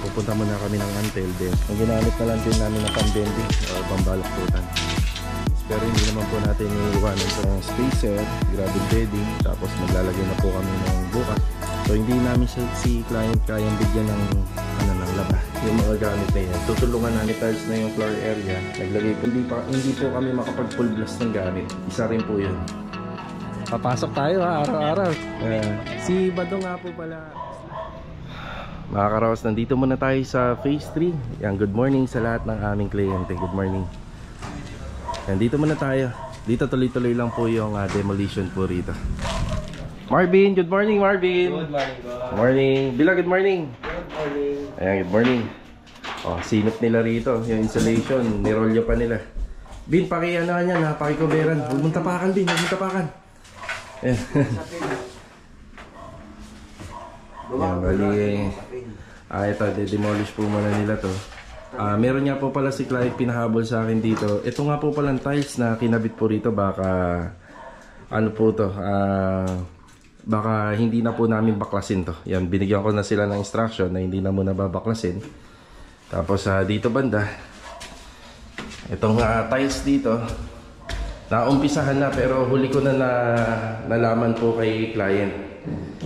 pupunta muna kami ng Antel din. Ang ginamit na lang din namin ng pambending o pambalaktutan. Pero hindi naman po natin iiwanan sa spacer, gravel bedding, tapos maglalagay na po kami ng bukas. So hindi namin si client kayang bigyan ng ng laba yung mga gamit na yan. Tutulungan na ni tiles na yung floor area. Naglagay po, hindi po kami makapag full blast ng gamit. Isa rin po yun. Papasok tayo ha, araw-araw. Si Badong nga po pala. Mga karaos, nandito muna tayo sa phase 3. Yan, good morning sa lahat ng aming kliyente. Good morning. Yan, dito muna tayo. Dito tuloy-tuloy lang po yung demolition po rito. Marvin, good morning Marvin. Good morning, good morning. Bila, good morning. Good morning. Ayan, good morning. Oh, sinop nila rito. Yung insulation, nirolyo pa nila. Bin, paki-ano yan ha, paki-coveran. Huwag mong tapakan, Bin, huwag mong tapakan. Ayan. Yan, bali. Ito, de-demolish po muna nila to. Meron nga po pala si client pinahabol sa akin dito. Ito nga po palang tiles na kinabit po rito. Baka, ano po to, baka hindi na po namin baklasin to. Yan, binigyan ko na sila ng instruction na hindi na muna babaklasin. Tapos dito banda, itong tiles dito, naumpisahan na pero huli ko na nalaman po kay client.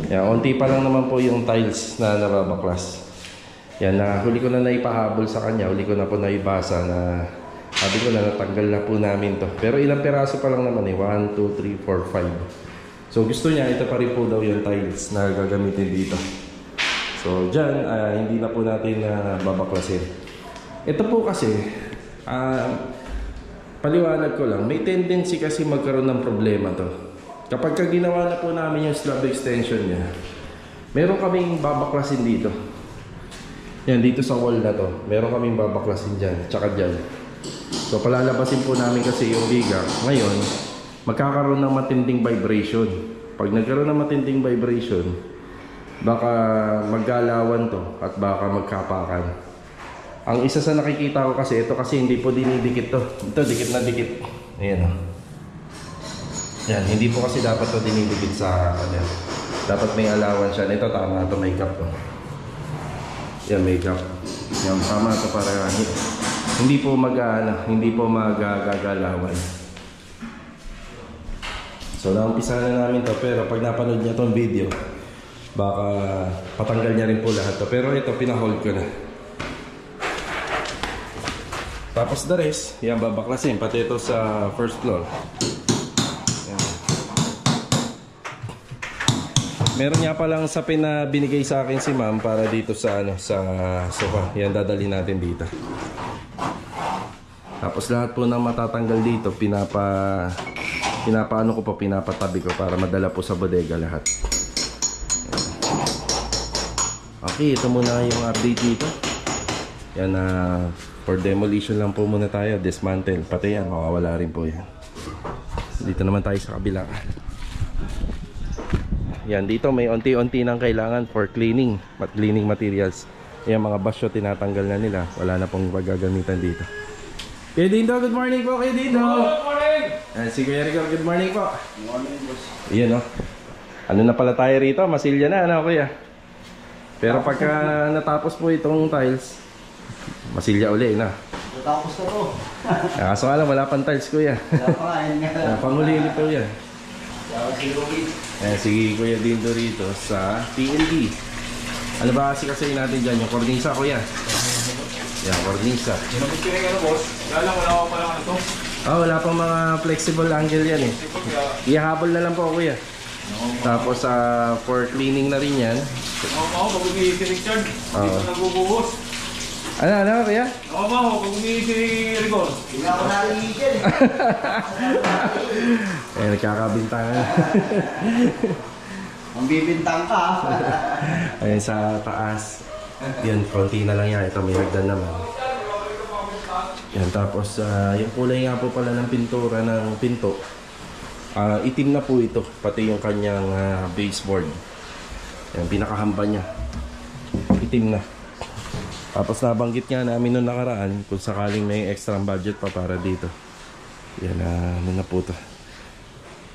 Yan, unti pa lang naman po yung tiles na nababaklas. Yan, huli ko na naipahabol sa kanya, huli ko na po naibasa na sabi ko na natanggal na po namin to. Pero ilang peraso pa lang naman eh, 1, 2, 3, 4, 5. So gusto niya, ito pa rin po daw yung tiles na gagamitin dito. So dyan, hindi na po natin babaklasin. Ito po kasi, paliwanag ko lang, may tendency kasi magkaroon ng problema to. Kapag ginawa na po namin yung slab extension niya, meron kaming babaklasin dito. Yan, dito sa wall na to, meron kaming babaklasin dyan, tsaka dyan. So palalabasin po namin kasi yung biga. Ngayon, magkakaroon ng matinding vibration. Pag nagkaroon ng matinding vibration, baka maggalawan to at baka magkapakan. Ang isa sa nakikita ko kasi, ito kasi hindi po dinidikit to. Ito, dikit na dikit. Ayan o. Yan, hindi po kasi dapat to dinidikit sa ano. Dapat may alawan siya. Ito tama to, may cap to. Yan, may cap. Yan, tama to para hindi po magagalawan. So naumpisa na namin to, pero pag napanood niya tong video, baka patanggal niya rin po lahat to. Pero ito, pinahold ko na. Tapos the rest, yan babaklasin, pati ito sa first floor. Yan. Meron nga palang sapin na binigay sa akin si ma'am para dito sa sa sofa. Yan, dadalhin natin dito. Tapos lahat po ng matatanggal dito, pinapaano ko po, pinapatabi ko para madala po sa bodega lahat. Okay, ito muna yung update dito. Yan, for demolition lang po muna tayo, dismantle. Pati yan, mawawala rin po yan. Dito naman tayo sa kabila. Yan, dito may unti-unti nang kailangan for cleaning materials. Yan, mga basyo tinatanggal na nila. Wala na pong pagagamitan dito. Kuya Dindo, good morning po, Kuya Dindo. Good morning. Si Kuya Rico, good morning po. Good morning, boss. Yan o. Ano na pala tayo rito? Masilya na, ano Kuya? Pero pagka natapos po itong tiles, masilya uli na. Natapos na to. Kaso nga lang, wala pang tiles Kuya. Panguli ulit po yan. Si Kuya Dindo rito sa PND. Ano ba kasi natin dyan? Yung cornisa Kuya. Yan, cornisa. Ginamit ko rin ano, boss. Wala ko palang ano to. Wala pang mga flexible angle yan eh. Ihahabol na lang po Kuya. Tapos for cleaning na rin yan. Pag umihi si Richard, dito nagbubuhos. Ano Kuya? Pag umihi si Rigor. Hindi ako narinig yan eh. Nagkakabintangan. Ang bibintang ka. Ayun sa taas. Yan, konti na lang yan. Ito may hagdan naman. Yan, tapos yung kulay nga po pala ng pintura ng pinto, itim na po ito. Pati yung kanyang baseboard. Yan, pinakahamba niya. Itim na. Tapos nabanggit nga namin noong nakaraan kung sakaling may extra budget pa para dito. Yan, ano na po ito.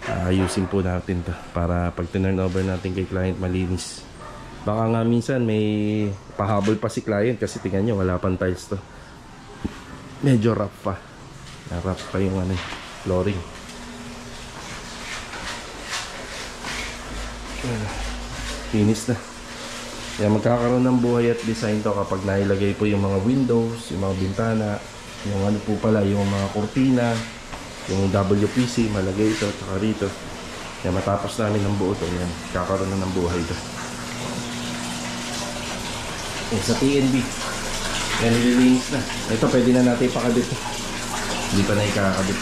Ayusin po natin to para pag turnover natin kay client malinis. Baka nga minsan may pahabol pa si client kasi tingnan nyo, wala pang tiles to. Medyo rough pa. Rough pa yung ano, flooring. Finish na. Kaya magkakaroon ng buhay at design to kapag nailagay po yung mga windows, yung mga bintana, yung ano po pala, yung mga kurtina, yung WPC, malagay ito, tsaka rito. Kaya matapos namin ng buo to, yan, kakaroon na ng buhay ito. Sa TNB, yan, nililinis na. Ito pwede na natin ipakabit. Hindi pa na ikakabit.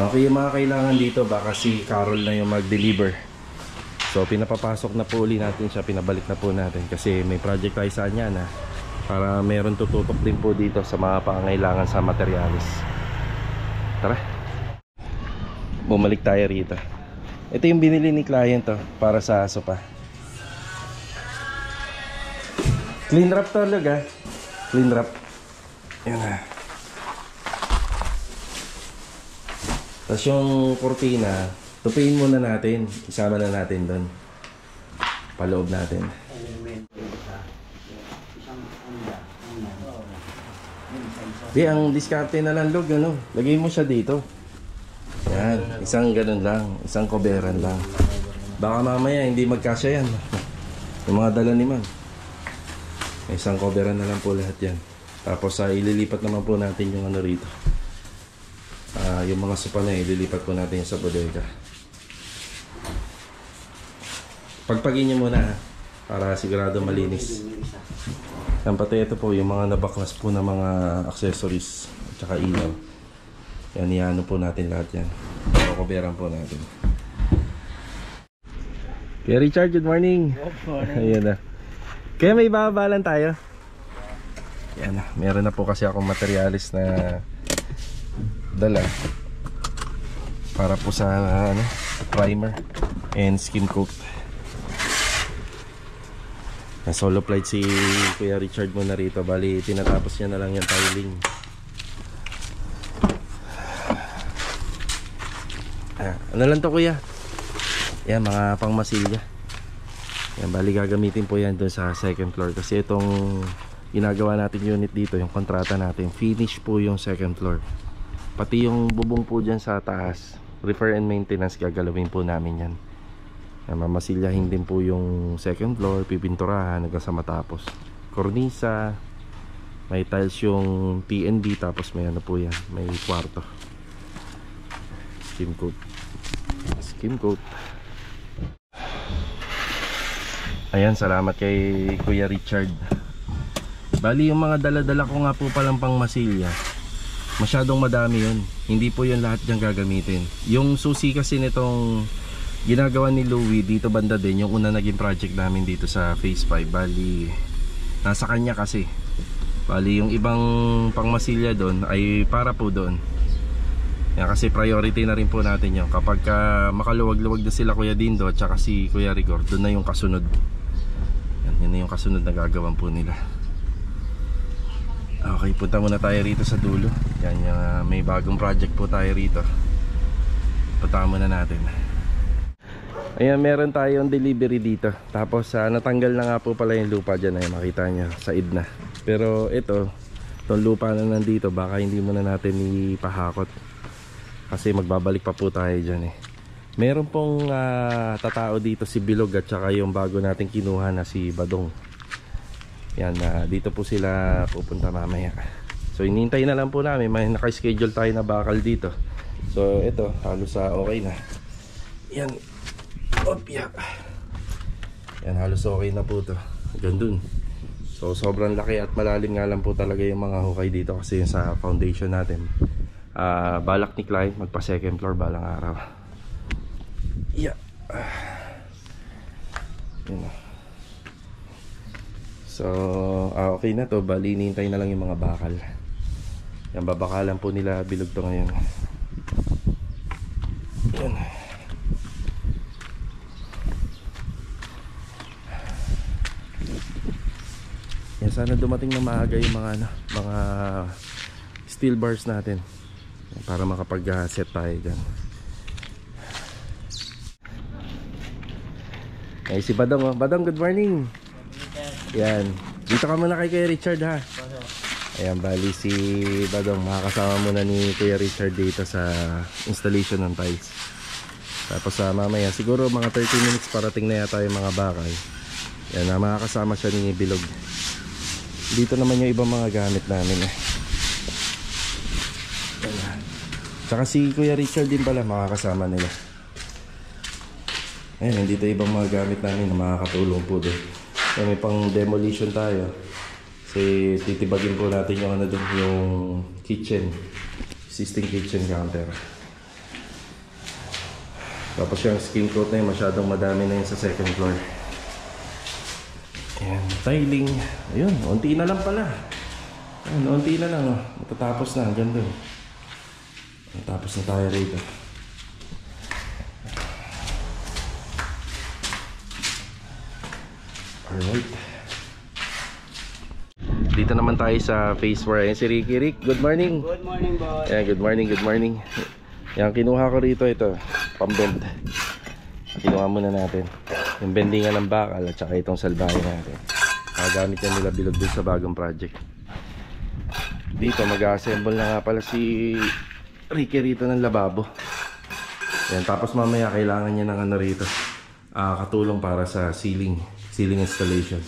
Okay, yung mga kailangan dito, baka si Carol na yung mag-deliver. So pinapapasok na po uli natin siya, pinabalik na po natin kasi may project tayo sa kanya na para meron tututok din po dito sa mga pangangailangan sa materialis. Tara, bumalik tayo rito. Ito yung binili ni client para sa aso pa. Clean wrap talaga. Clean wrap. Yan na. Tapos yung kurtina, tupiin muna natin. Isama na natin doon. Paloob natin. Di, ang diskarte na lang log, ano? Lagay mo siya dito. Yan, isang ganun lang. Isang koberan lang. Baka mamaya hindi magkasya yan. Yung mga dala ni man. Isang koberan na lang po lahat yan. Tapos ililipat naman po natin yung ano rito. Yung mga sopa na ililipat po natin sa bodega. Pagpagin nyo muna para sigurado malinis. Yan, pati ito po yung mga nabaklas po na mga accessories at saka ilaw. Yan, iano po natin lahat yan. Kukuberan po natin. Kaya Richard, good morning. Good morning. Ayan na. Kaya may babalan tayo. Yan na, meron na po kasi akong materialis na dala para po sa ano, primer and skim coat. Solo plight si Kuya Richard muna rito. Bali tinatapos niya na lang yung tiling. Ano lang to kuya? Yan, mga pangmasilya. Yan, bali gagamitin po yan dun sa second floor kasi itong ginagawa natin unit dito, yung kontrata natin, finish po yung second floor. Pati yung bubong po dyan sa taas, repair and maintenance, gagalawin po namin yan. Mamasilyahin din po yung second floor, pipinturahan hanggang sa matapos. Kornisa, may tiles yung TNB, tapos may ano po yan, may kwarto. Skim coat. Skim coat. Ayan, salamat kay Kuya Richard. Bali yung mga dala-dala ko nga po palang pang masilya, masyadong madami yun. Hindi po yun lahat dyan gagamitin. Yung susi kasi nitong ginagawa ni Louie dito banda din, yung una naging project namin dito sa Phase 5, bali nasa kanya kasi. Bali yung ibang pangmasilya doon ay para po doon. Yan, kasi priority na rin po natin yun. Kapag makaluwag-luwag na sila Kuya Dindo at saka si Kuya Rigor, doon na yung kasunod. Yan na yung kasunod na gagawin po nila. Okay, punta muna tayo rito sa dulo. Yan, may bagong project po tayo rito. Punta muna natin. Ayan, meron tayong delivery dito. Tapos natanggal na nga po pala yung lupa dyan. Ay, makita nyo, said na. Pero ito, itong lupa na nandito, baka hindi muna natin ipahakot kasi magbabalik pa po tayo dyan eh. Meron pong tatao dito, si Bilog at saka yung bago natin kinuha na si Badong. Yan, dito po sila pupunta mamaya. So inintay na lang po namin, may naka-schedule tayo na bakal dito. So ito, halos okay na. Yan. Opya. Yan, halos okay na po to. Hanggang dun. So sobrang laki at malalim nga lang po talaga yung mga hukay dito kasi yung sa foundation natin. Balak ni client magpa second floor balang araw. Yeah. Yan. So okay na to. Bali hinihintay na lang yung mga bakal. Yan, babakalan po nila Bilog to ngayon. Yan. Yan, sana dumating na maaga yung mga steel bars natin. para makapag-set tayo dyan. Ay si Badong, oh. Badong, good morning. Yan, dito ka muna kay Kuya Richard ha. Ayan, bali si Badong makakasama muna ni Kuya Richard dito sa installation ng tiles. Tapos mamaya siguro mga 30 minutes parating na yata yung mga bakal. Yan, makakasama siya ni Bilog. Dito naman yung ibang mga gamit namin eh. Ayan. Tsaka si Kuya Richard din pala makakasama nila. Ayan, dito ibang mga gamit namin na makakatulong po doon. May pang demolition tayo. Kasi titibagin po natin yung ano doon, yung kitchen. Existing kitchen counter. Tapos yung skin coat na yun, masyadong madami na yun sa second floor. Ayan, tiling. Ayun, unti na lang pala. Ayan, unti na lang. Oh. Matatapos na, hanggang doon. Matapos na tayo rito. Alright. Dito naman tayo sa phase 4. Ayan si Ricky. Rick, good morning. Good morning, boss. Ayan, good morning, good morning. Yan, kinuha ko rito ito, pambend. Kinuha muna natin yung bendingan ng bakal at saka itong salbahe natin. Gamit yan nila Bilog dun sa bagong project. Dito mag-assemble na nga pala si Ricky rito ng lababo. Yan, tapos mamaya kailangan niya ng ano rito, katulong para sa ceiling installation.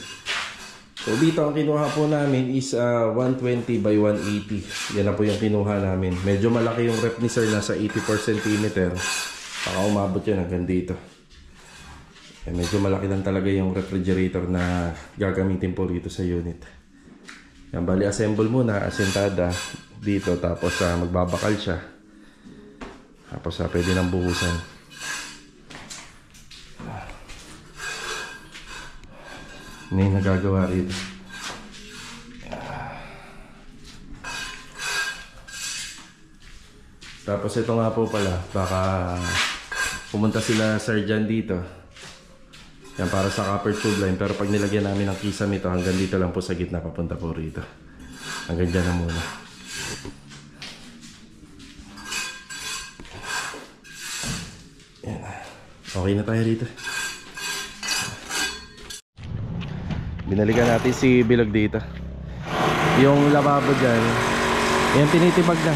So dito ang kinuha po namin is 120 by 180. Yan na po yung kinuha namin. Medyo malaki yung rep ni sir, nasa 84 cm. Baka umabot yan hanggang dito. Medyo malaki lang talaga yung refrigerator na gagamitin po rito sa unit. Yan, bali assemble muna, asentada dito, tapos magbabakal siya. Tapos pwede nang buhusan. Ano yung nagagawa rito? Tapos ito nga po pala, baka pumunta sila sir dyan dito. Yan, para sa copper tube line. Pero pag nilagyan namin ng kisam ito, hanggang dito lang po sa gitna, papunta po rito. Hanggang dyan na muna. Yan. Okay na tayo rito. Binalikan natin si Bilog dito. Yung lababo dyan, yan tinitibag na.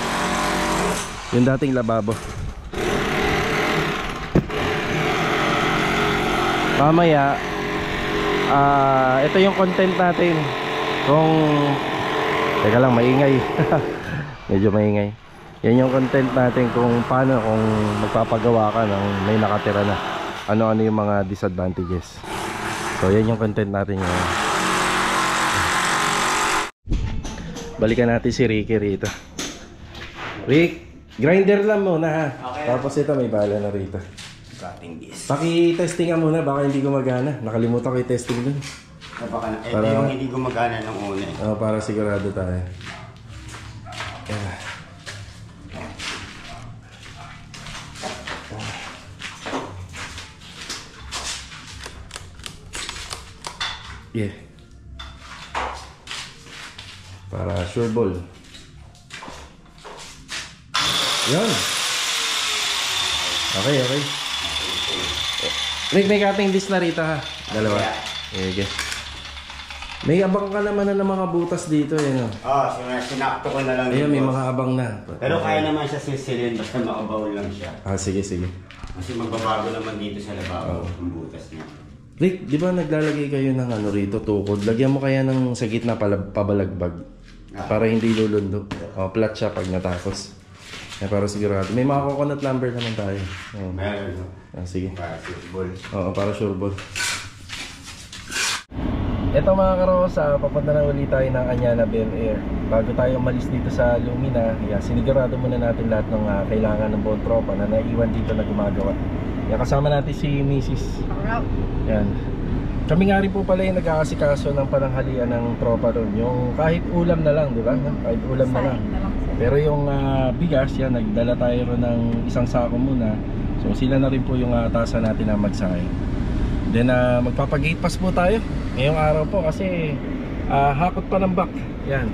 Yung dating lababo. Mamaya ito yung content natin. Kung teka lang, maingay. Medyo maingay. Yan yung content natin kung paano, kung magpapagawa ka ng may nakatira na, ano-ano yung mga disadvantages. So yan yung content natin ngayon. Balikan natin si Ricky rito. Rick, grinder lang muna ha. Okay. Tapos ito may bala na rito. Cutting this. Paki-testing nga muna, baka hindi gumagana. Nakalimutan ko i-testing dun. Baka na, ito yung hindi gumagana nung una eh. Para sigurado tayo. Yeah. Para sure ball. Yan. Okay. Rick, may cutting disc na rito ha. Dalawa. Okay. May abang ka naman na ng mga butas dito eh, no? Sinakto ko na lang. Ayan, may mga abang na. Pero kaya naman siya sisilin, basta makabaw lang siya. Sige. Kasi magbabago naman dito sa lababo ang butas niya. Rick, di ba naglalagay kayo ng ano rito, tukod? Lagyan mo kaya ng sa gitna pabalagbag. Para hindi lulundo. Flat siya pag natapos. Para sigurado. May mga coconut number naman tayo. Meron, no? Sige. Para sure ball. Para sure ball. Ito mga karosa, papunta na ulit tayo ng Anyana Bel Air. Bago tayo malis dito sa Lumina, sinigurado muna natin lahat ng kailangan ng buong tropa na naiwan dito na gumagawa. Kasama natin si Mrs. Yan. Kami nga rin po pala yung nag-aasikaso ng pananghalian ng tropa doon. Yung kahit ulam na lang, di ba? Kahit ulam na lang. Pero yung bigas, yan, nagdala tayo ron ng isang sako muna. So sila na rin po yung atasan natin na magsayang. Then magpapagate pass po tayo ngayong araw po kasi hakot pa ng back. Yan.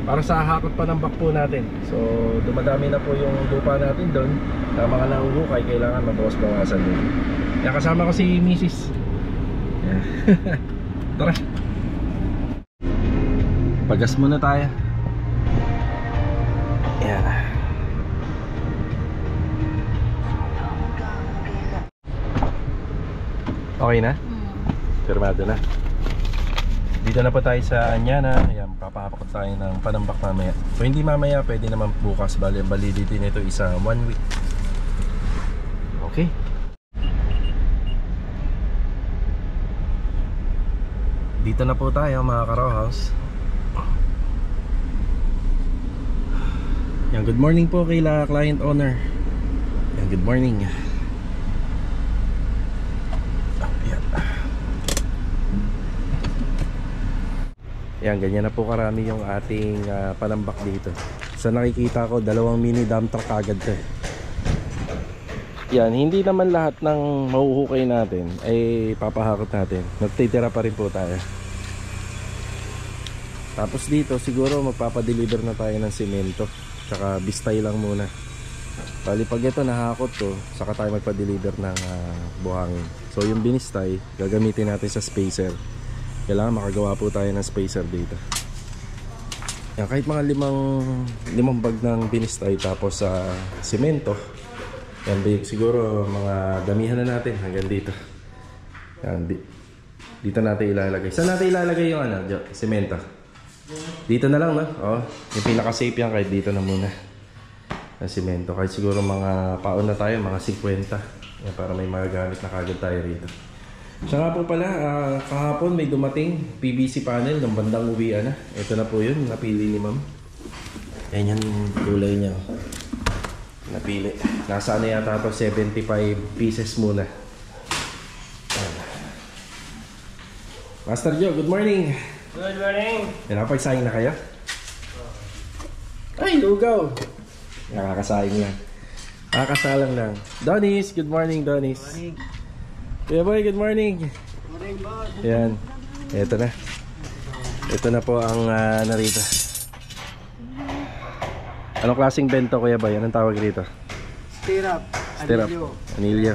para sa hakot pa ng bakpo natin. So dumadami na po yung lupa natin doon. Na mga nahuhukay, kailangan mabawas-bawasan din. Kaya kasama ko si Mrs. Tara, pagas muna tayo. Ayan. Okay na? Firmado na. Dito na po tayo sa Anyana. Ayan, papahapakot tayo ng panambak mamaya. Kung hindi mamaya, pwede naman bukas. Validity nito isa 1 week. Okay. Dito na po tayo mga ka-row house. Yan, good morning po kay la client owner. Yan, good morning. Yan, ganyan na po karami yung ating panambak dito. Sa nakikita ko, 2 mini dump truck agad to. Yan, hindi naman lahat ng mahuhukay natin ay papahakot natin. Nagtitira pa rin po tayo. Tapos dito siguro magpapadeliver na tayo ng simento. Tsaka bistay lang muna. Bali pag ito nahakot to, saka tayo magpa-deliver ng buhangin. So yung binistay, gagamitin natin sa spacer. Kailangan makagawa po tayo ng spacer dito. Yan, kahit mga limang bag ng binistay tapos sa simento. Yan, siguro mga damihan na natin hanggang dito. Yan, dito natin ilalagay. Saan natin ilalagay yung simento? Dito na lang, no? Oh, yung pinaka-safe yan kahit dito na muna. Ang simento. Kahit siguro mga paon na tayo, mga 50. Yan, para may magagamit na kagad tayo rito. Siya nga po pala, kahapon may dumating PVC panel ng bandang uwian na. Ito na po yun, napili ni ma'am. Yan yung kulay niya. Napili. Nasa ano yata ito, 75 pieces muna. Master Joe, good morning. Good morning. Nakapagsaing na kayo? Ay, lugaw. Nakakasayang lang. Nakakasalang lang. Donis, good morning Donis. Good morning. Kuya boy, good morning. Good morning, boss. Yan. Ito na. Ito na po ang narito. Anong klaseng bento kuya boy? Anong tawag rito? Stirrup. Stirrup. Anilyo.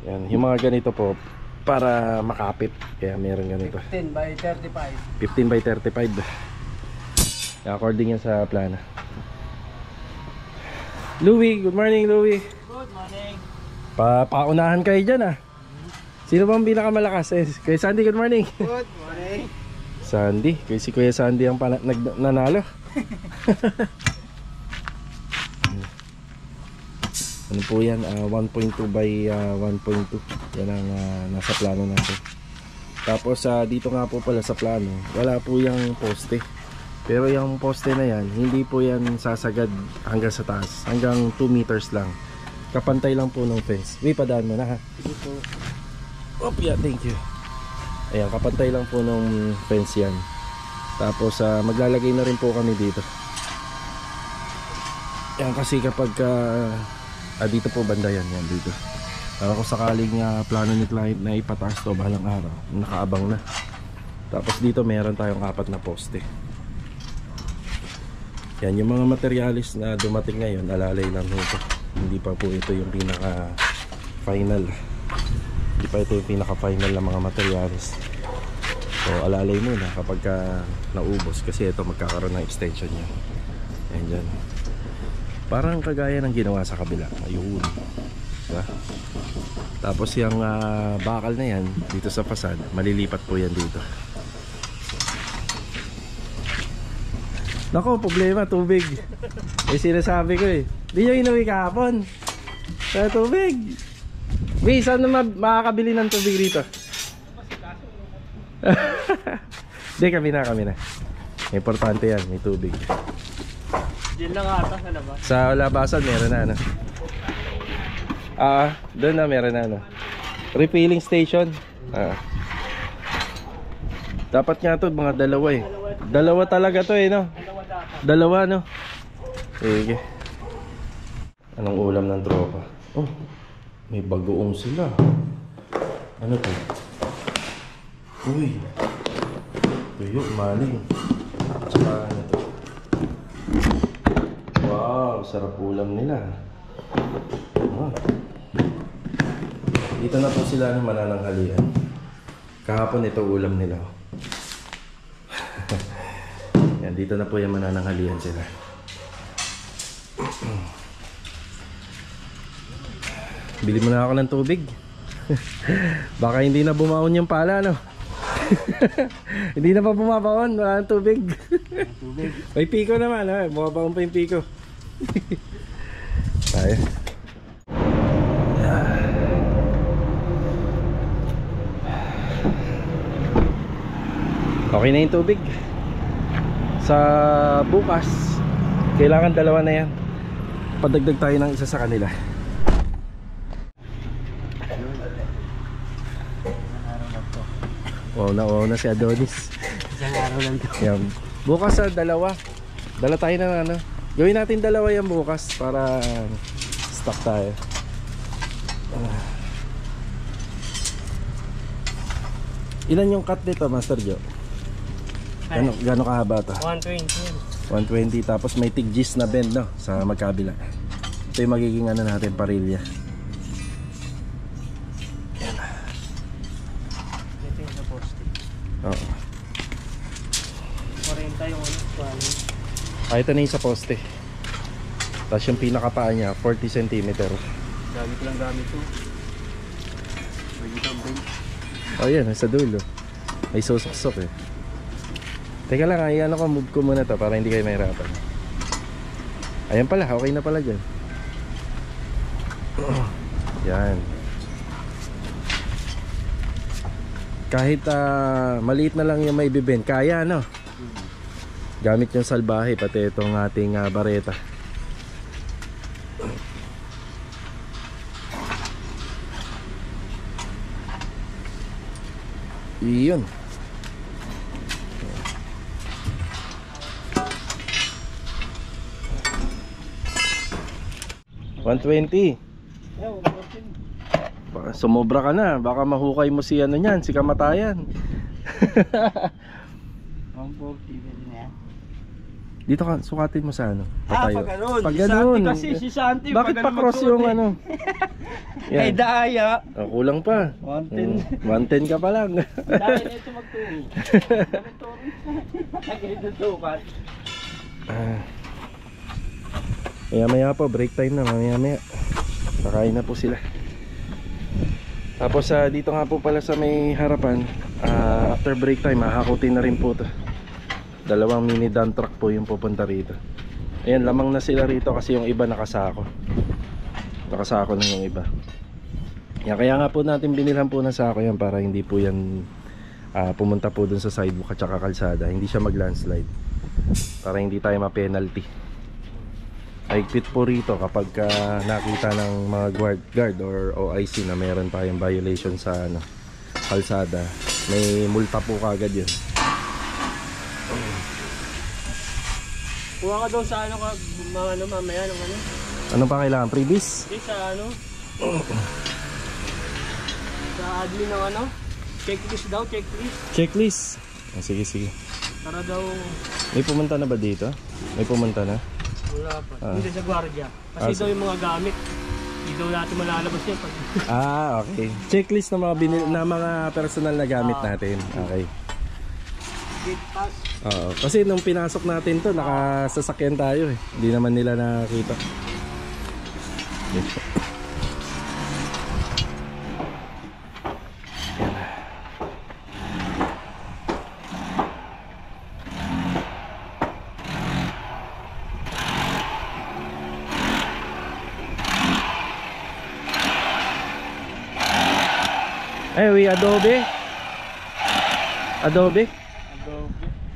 Yan. Yung mga ganito po para makapit. Kaya meron ganito. 15 by 35. 15 by 35. According yan sa plano. Louie, good morning Louie. Good morning. Paunahan kayo dyan ah. Sino bang pinakamalakas? Kuya Sandy, good morning. Good morning. Sandy, kaya si Kuya Sandy ang nanalo. Ano po yan? 1.2 by 1.2. Yan ang nasa plano natin. Tapos dito nga po pala sa plano, wala po yung poste. Pero yung poste na yan, hindi po yan sasagad hanggang sa taas. Hanggang 2 meters lang. Kapantay lang po ng fence. May padaan mo na ha. Sige po. Oh, yeah, thank you. Ayan, kapantay lang po ng fence yan. Tapos maglalagay na rin po kami dito. Yan kasi kapag dito po banda yan dito. Kung sakaling plano ni client na ipataas to bahalang araw, nakaabang na. Tapos dito meron tayong 4 na poste. Yan, yung mga materialis na dumating ngayon, alalay lang nito. Hindi pa po ito yung pinaka final. Hindi pa ito yung pinaka-final na mga materials. So alalay muna kapag naubos. Kasi ito magkakaroon ng extension niya. Ayan dyan. Parang kagaya ng ginawa sa kabila. Ayun, diba? Tapos yung bakal na yan dito sa fasad, malilipat po yan dito. Nako, problema, tubig. Sinasabi ko eh, di nyo inuwi kahapon sa tubig. May saan na makakabili ng tubig rito? Hindi, kami na. Importante yan, may tubig. Diyan lang ata sa labas. Sa labasan meron na ano. Doon na meron na ano. Refilling station. Dapat nga to mga dalawa eh. Dalawa talaga to eh no. Dalawa no. Sige. Anong ulam ng tropa? Oh, may bagoong sila. Ano to? Uy. Tuyo, maling. Tsaka ano to? Wow, sarap ulam nila. Oh. Dito na po sila ng manananghalian. Kahapon ito ulam nila. Yan, dito na po yung manananghalian sila. Bili mo na ako ng tubig. Baka hindi na bumaon yung pala, no? Hindi na pa bumabaon, wala ng tubig. May piko naman, ha? Bumabaon pa yung piko. Tayo. Okay na yung tubig. Sa bukas, kailangan dalawa na yan. Padagdag tayo ng isa sa kanila. Wow na si Adonis. Isang araw lang to. Yan. Bukas sa dalawa. Dala tayo ng ano. Gawin natin dalawa yan bukas para stock tayo. Ilan yung cut nito, Master Joe? Gano'ng kahaba to? 120. 120 tapos may tig-gis na bend, no? Sa magkabila. Ito yung magiging ano natin, parilya. Oo. 40 yung ano, Ito na yung sa poste. Tapos yung pinakapaa niya 40 cm. Dami ko lang gamit to. May itang bench. Oh yan, nasa dulo. May susok-sok eh. Teka lang, ayan ako, move ko muna to para hindi kayo mahirapan. Ayan pala, okay na pala dyan. Yan. Kahit maliit na lang yung may bibend, kaya no? Gamit yung salbahe, pati itong ating bareta. Iyon. $120. Sumobra ka na, baka mahukay mo si ano niyan, si kamatayan. 140 din yan. Dito ka, sukatin mo sa ano? Pag ganun. Pag ganun. Kasi si Santi, bakit pa cross yung ano? Ay daya. Kulang pa. 110. 110 ka pa lang. Dahil ito magturo. Ganito tukat. Maya po, break time na, maya. Kakain na po sila. Tapos dito nga po pala sa may harapan, after break time, hahakutin na rin po to. 2 mini dump truck po yung pupunta rito. Ayan, lamang na sila rito kasi yung iba nakasako. Nakasako na yung iba. Yan, kaya nga po natin binilhan po ng sako yan para hindi po yan pumunta po dun sa sidewalk at saka kalsada. Hindi siya mag-landslide. Para hindi tayo ma-penalty. Higpit po rito kapag nakita ng mga guard or OIC na meron tayong violation sa kalsada. May multa po kagad yun. Kuha ka daw sa ano ka, mga ano mamaya ng ano. Ano pa kailangan? Previous? Sa ano? Sa admin ng ano? Checklist daw, checklist. Checklist? Sige. Para daw... May pumunta na ba dito? May pumunta na? Wala pa. Hindi sa gwardiya. Kasi daw yung mga gamit. Hindi daw natin malalabas yan. Pag... Okay. Checklist ng mga, na mga personal na gamit natin. Okay. Gate pass. Oo. Kasi nung pinasok natin to, nakasasakyan tayo eh. Hindi naman nila nakita. Adobe.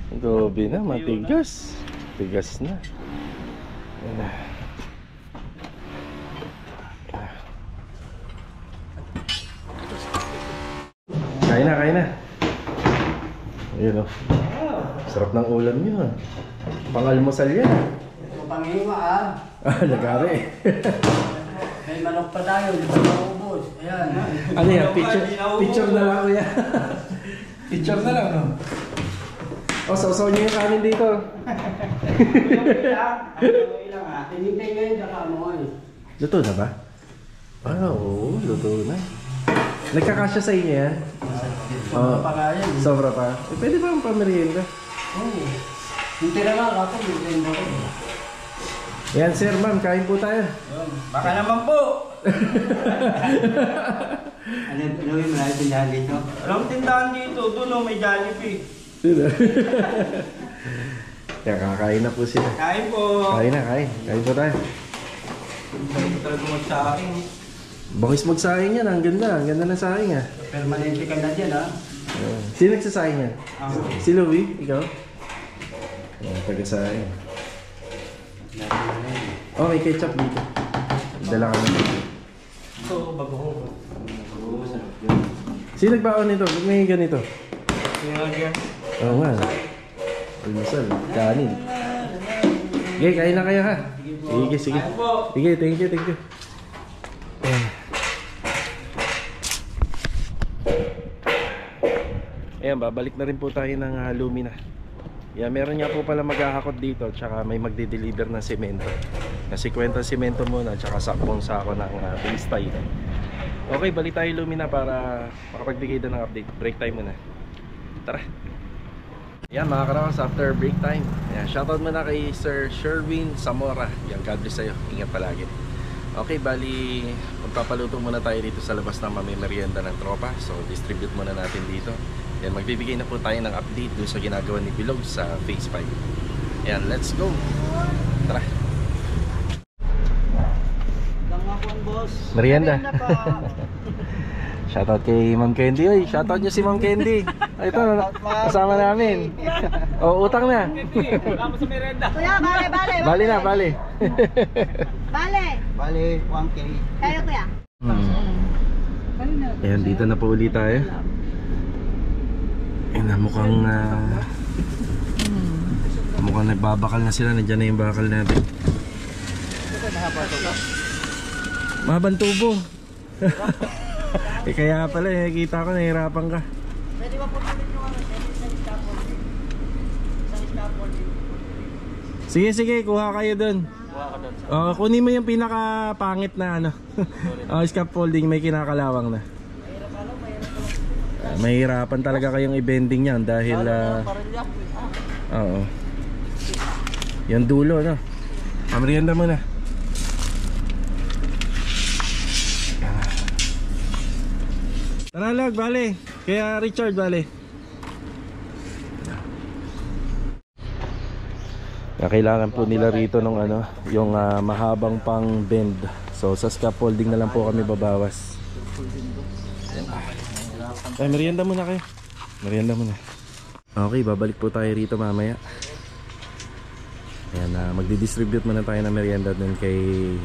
Adobe na, matigas. Tigas na. Kain na. Ayun o. Sarap ng ulam nyo. Pang-almusal yan. Panghiwa Lagari. May manok pa tayo, di ba maubos? Ayan. Ano yan? Picture na lang yan. Picture na lang, no? Oh, sausaw niyo yung kanin dito. Tinintay nga yun, saka mo eh. Luto na ba? Ah, oo, luto na. Nagkakasya sa inyo yan? Oo. Sobra pa. Eh, pwede ba ang pamerienda? Oo. Hindi na nga ako, hindi na ako. Yan sir, ma'am, kain po tayo. Baka naman po! Ano yung maraming tindahan dito? Anong tindahan dito? Doon may Jollibee. Yan, kakain na po sila. Kain po! Kain na, kain. Kain po tayo. Hindi talaga magsaking. Bakis magsaing yan, ang ganda ng saing ah. Permanente ka na dyan ha? Sino nagsasaing yan? Ako. Si Louie, ikaw? Taga-saing. Oh, may ketchup dito. Dala ka na. Ito, bago ko. Sino nagbaon nito? Ba't may ganito? Kaya dyan. Oo nga. Almusal, kanin. Sige, kain na kayo ha. Sige, sige. Sige, thank you, thank you. Ayan, babalik na rin po tayo ng Lumina. Yan, meron nga po pala maghahakot dito, tsaka may magde-deliver ng semento. Kasi kwenta semento muna, tsaka sakbong sako ng base tile. Okay, balik tayo Lumina para makapagbigay din ng update. Break time muna. Tara. Yan mga karawas, after break time. Yan, shoutout muna kay Sir Sherwin Zamora. Yan, God bless sa'yo. Ingat palagi. Okay, bali magpapaluto muna tayo dito sa labas ng mamimerienda ng tropa. So, distribute muna natin dito. Yan, magbibigay na po tayo ng update dun sa ginagawa ni Bilog sa Phase 5. Yan, let's go! Tara! Merienda! Shoutout kay Ma'am Candy. Oy, shoutout nyo si Ma'am Candy. Ay, ito, kasama namin. O, utang na. Wala mo sa merenda. Kuya, bale. Bali na, bali. Bale, 1K. Kayo kuya. Ayan, dito na po ulit tayo. Ayan na, mukhang nagbabakal na sila. Nandiyan na yung bakal natin. Mahabang tubo. Eh kaya pala, nakikita ko, nahihirapan ka. Pwede ba putulit yung ano? Isang scaffolding. Isang scaffolding. Sige, kuha kayo dun. Kunin mo yung pinaka-pangit na ano. Scaffolding, may kinakalawang na. Mahirapan talaga kayong i-bending yan dahil oo. Yung dulo, no? Pamerienda mo na. Tara lag, bale. Kaya Richard, bale. Kailangan po nila rito ng ano, yung mahabang pang bend. So sa scaffolding na lang po kami babawas. Ay, merienda muna kayo. Merienda muna. Okay, babalik po tayo rito mamaya. Ayan, magdi-distribute muna tayo ng merienda dun kay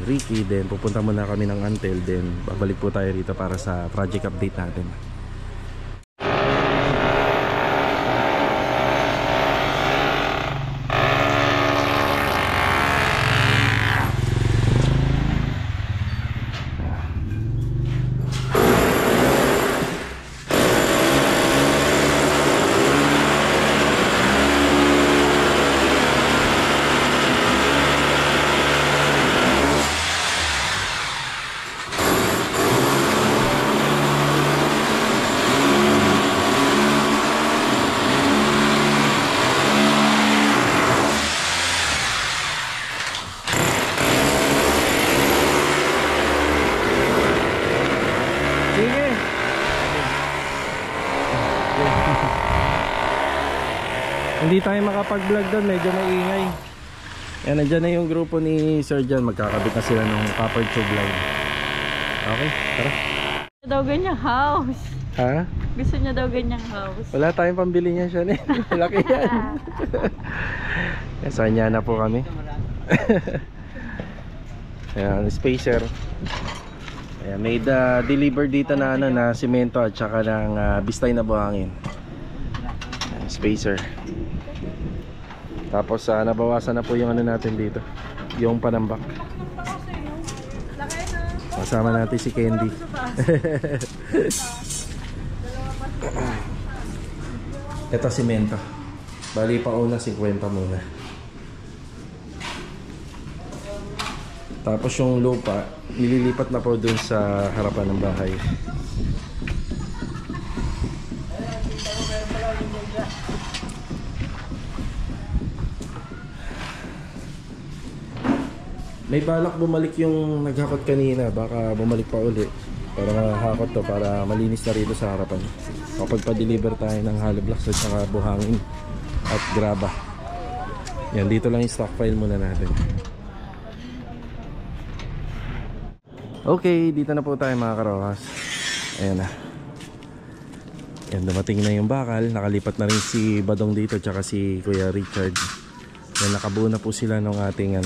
Ricky. Then pupunta muna kami ng Antel. Then babalik po tayo rito para sa project update natin. Hindi tayo makapag-vlog doon, medyo maingay. Yan, nandyan na yung grupo ni Sir John. Magkakabit na sila ng copper tube line. Okay, tara. Gusto daw ganyang house. Ha? Gusto niya daw ganyang house. Wala tayong pambili niya siya. Laki yan. Sanya na po kami. Ayan, spacer. Ayan, may deliver dito na ano, na simento at saka ng bistay na buhangin. Ayan, spacer. Tapos nabawasan na po yung ano natin dito, yung panambak. Kasama natin si Candy. Ito simento. Bali pa una 50 muna. Tapos yung lupa, nililipat na po dun sa harapan ng bahay. May balak bumalik yung naghakot kanina, baka bumalik pa uli para mahakot to, para malinis na rito sa harapan kapag pa-deliver tayo ng hollow blocks at saka buhangin at graba. Yan, dito lang yung stockpile muna natin. Okay, dito na po tayo mga karokas. Ayan na. Yan, dumating na yung bakal. Nakalipat na rin si Badong dito tsaka si Kuya Richard. Yan, nakabuo na po sila ng ating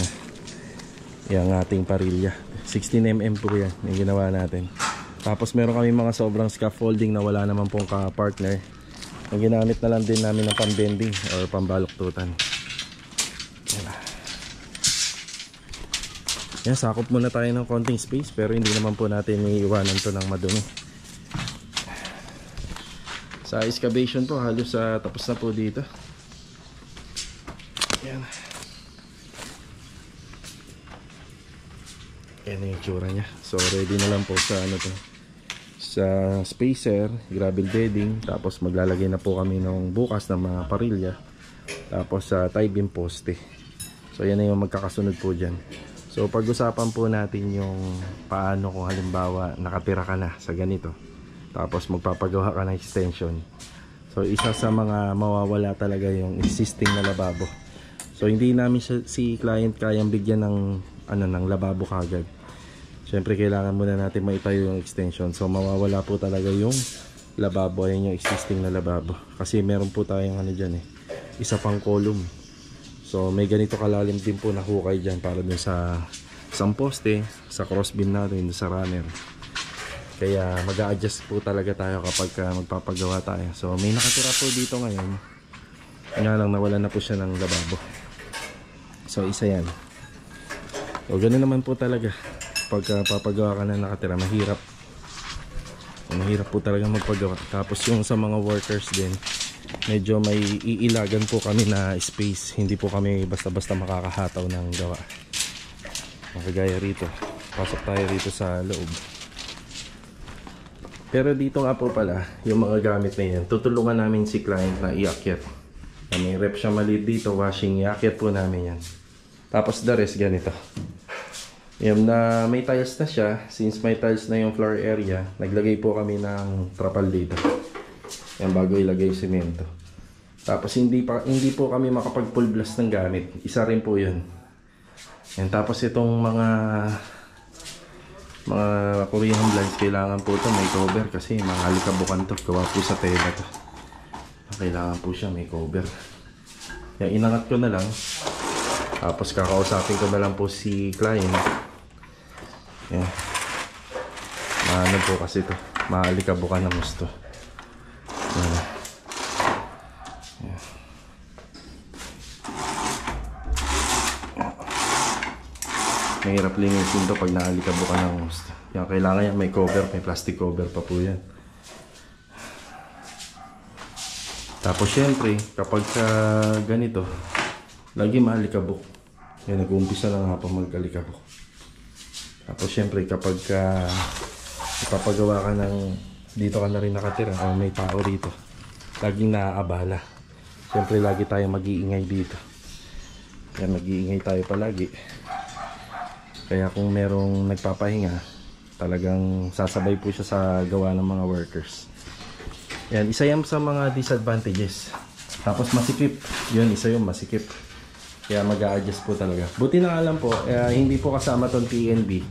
yung ating parilya. 16mm po yan yung ginawa natin. Tapos meron kami mga sobrang scaffolding na wala naman pong ka-partner. Yung ginamit na lang din namin ng pambending or pambaluktutan. Yan, sakop muna tayo ng konting space, pero hindi naman po natin iiwanan to ng madumi. Sa excavation po, halos tapos na po dito. Yan. Yan yung tsura nya. So ready na lang po sa sa spacer, gravel bedding. Tapos maglalagay na po kami ng bukas ng mga parilya. Tapos sa tie beam poste. So yan na yung magkakasunod po dyan. So pag-usapan po natin yung paano kung halimbawa nakatira ka na sa ganito, tapos magpapagawa ka ng extension. So isa sa mga mawawala talaga yung existing na lababo. So hindi namin si client kayang bigyan ng ng lababo kagad. Siyempre kailangan muna natin maitayo yung extension. So mawawala po talaga yung lababo. Ayan yung existing na lababo. Kasi meron po tayong dyan isa pang column. So may ganito kalalim din po na hukay dyan para dun sa isang poste, sa crossbeam natin, sa runner. Kaya mag-a-adjust po talaga tayo kapag magpapagawa tayo. So may nakatira po dito ngayon. Nga lang nawala na po siya ng lababo. So isa yan. So ganoon naman po talaga. Pag papagawa ka na nakatira, mahirap. Mahirap po talaga magpagawa. Tapos yung sa mga workers din, medyo may iilagan po kami na space. Hindi po kami basta-basta makakahataw ng gawa. Makagaya rito. Pasok tayo rito sa loob. Pero dito nga po pala, yung mga gamit na yan, tutulungan namin si client na iakyat. May rep siya maliit dito, washing, iakyat po namin yan. Tapos the rest ganito. Yan, na may tiles na siya. Since may tiles na yung floor area, naglagay po kami ng trapal dito. Yan, bago ilagay yung semento. Tapos hindi po kami makapag-full blast ng gamit. Isa rin po yun. Yan, tapos itong mga Korean blinds, kailangan po ito may cover kasi mga halikabukan to. Gawa po sa tela to. Kailangan po siya may cover. Yan, inangat ko na lang. Tapos kakausapin ko na lang po si client. Yan. Maano po kasi to. Mahalikabukan na gusto. Yan. Yan. Mahirap linisin to pag nahalikabukan ng gusto. Yan, kailangan yan may cover. May plastic cover pa po yan. Tapos syempre kapag ganito, lagi mahalikabok. Yan, nag-uumpisa lang hapon mag-alikabok. Tapos syempre kapag ipapagawa ka ng dito ka na rin nakatira o may tao rito, laging naaabala. Syempre lagi tayo mag-iingay dito. Yan, mag-iingay tayo palagi. Kaya kung merong nagpapahinga, talagang sasabay po siya sa gawa ng mga workers. Yan, isa yan sa mga disadvantages. Tapos masikip. Yun, isa yung masikip. Kaya mag-a-adjust po talaga. Buti na alam po, hindi po kasama tong TNB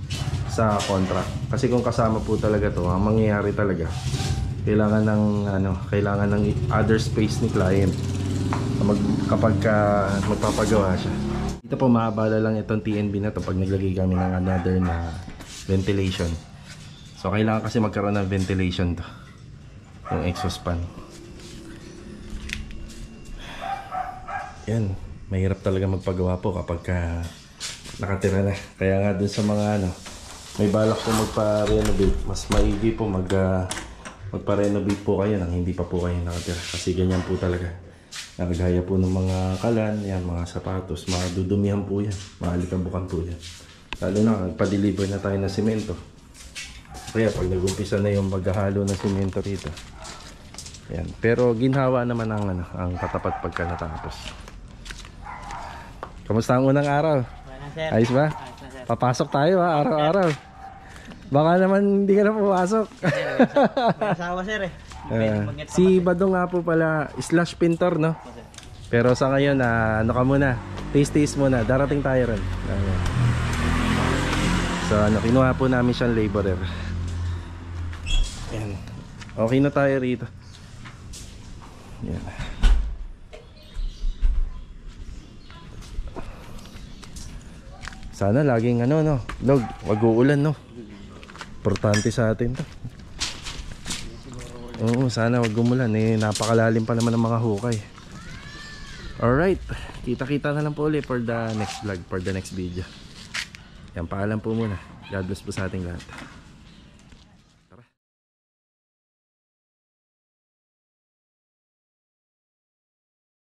sa contract. Kasi kung kasama po talaga to, ang mangyayari talaga, kailangan ng other space ni client kapag magpapagawa siya. Dito po maabala lang itong TNB na to pag naglagay kami ng another na ventilation. So kailangan kasi magkaroon ng ventilation to, yung exhaust fan. Yan, mahirap talaga magpagawa po kapag nakatira na. Kaya nga dun sa mga may balak po magpa-renovate, mas maigi po magpa-renovate po kayo nang hindi pa po kayo nakatira. Kasi ganyan po talaga. Gaya po ng mga kalan, yan, mga sapatos, mga dudumihan po yan, mga alikabukan po yan. Lalo na, nagpa-deliver na tayo ng simento. Kaya pag nag-umpisa na yung maghahalo ng simento rito. Yan. Pero ginhawa naman ang katapat pagka natapos. Kamusta ang unang araw? Ayos ba? Papasok tayo ha, araw-araw. Baka naman hindi ka na pumasok. May asawa sir eh. Si Badong nga po pala, slash pintor, no? Pero sa ngayon, ano ka muna, taste muna, darating tayo rin. So kinuha po namin siyang laborer. Yan. Okay na tayo rito. Yan. Sana laging no, Log, wag uulan, no? Importante sa atin to. Oo, sana wag umulan napakalalim pa naman ng mga hukay. Alright, kita-kita na lang po ulit for the next vlog, for the next video. Yan, paalam po muna. God bless po sa ating lahat.